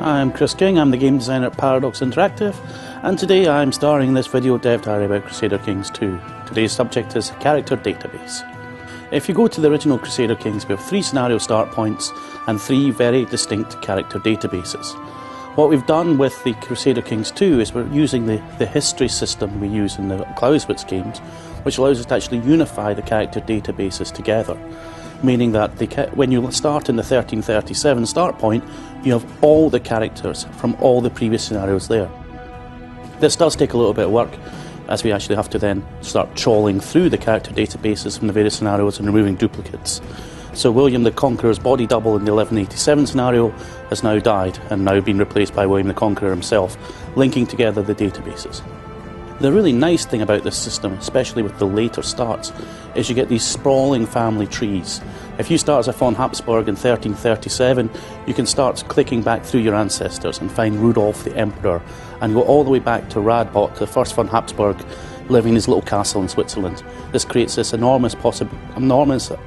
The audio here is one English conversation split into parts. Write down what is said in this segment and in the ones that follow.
I'm Chris King, I'm the game designer at Paradox Interactive, and today I'm starring in this video dev diary about Crusader Kings 2. Today's subject is character database. If you go to the original Crusader Kings, we have 3 scenario start points and 3 very distinct character databases. What we've done with the Crusader Kings 2 is we're using the history system we use in the Clausewitz games, which allows us to actually unify the character databases together. Meaning that when you start in the 1337 start point, you have all the characters from all the previous scenarios there. This does take a little bit of work, as we actually have to then start trawling through the character databases from the various scenarios and removing duplicates. So William the Conqueror's body double in the 1187 scenario has now died and now been replaced by William the Conqueror himself, linking together the databases. The really nice thing about this system, especially with the later starts, is you get these sprawling family trees. If you start as a von Habsburg in 1337, you can start clicking back through your ancestors and find Rudolf the Emperor, and go all the way back to Radbot, the first von Habsburg, living in his little castle in Switzerland. This creates this enormous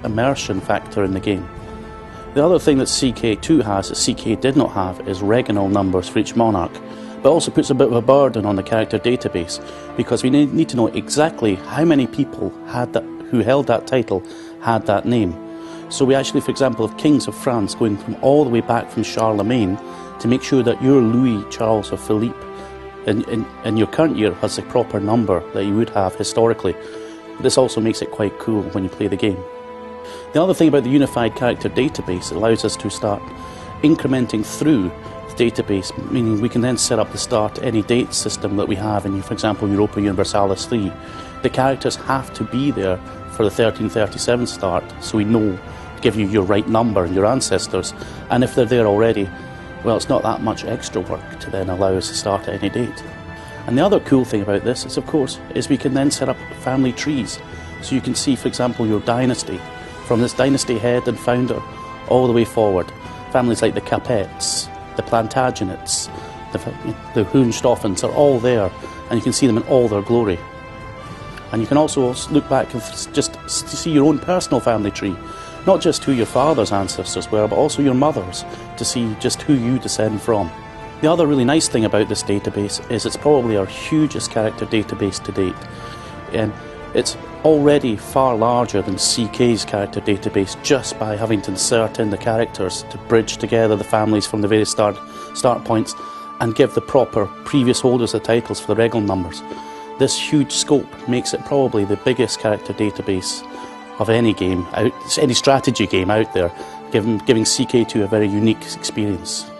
immersion factor in the game. The other thing that CK2 has that CK did not have is regnal numbers for each monarch, but also puts a bit of a burden on the character database, because we need to know exactly how many people who held that title had that name. So we actually, for example, have kings of France going from all the way back from Charlemagne to make sure that your Louis, Charles or Philippe in your current year has the proper number that you would have historically. This also makes it quite cool when you play the game. The other thing about the unified character database, it allows us to start incrementing through the database, meaning we can then set up the start any date system that we have in, for example, Europa Universalis 3. The characters have to be there for the 1337 start, so we know to give you your right number and your ancestors, and if they're there already, well, it's not that much extra work to then allow us to start at any date. And the other cool thing about this is, of course, is we can then set up family trees. So you can see, for example, your dynasty, from this dynasty head and founder all the way forward. Families like the Capets, the Plantagenets, the Hohenstaufens are all there, and you can see them in all their glory. And you can also look back and just see your own personal family tree, not just who your father's ancestors were, but also your mother's, to see just who you descend from. The other really nice thing about this database is it's probably our hugest character database to date. And it's already far larger than CK's character database just by having to insert in the characters to bridge together the families from the various start points and give the proper previous holders of titles for the regnal numbers. This huge scope makes it probably the biggest character database of any game, any strategy game out there, giving CK2 a very unique experience.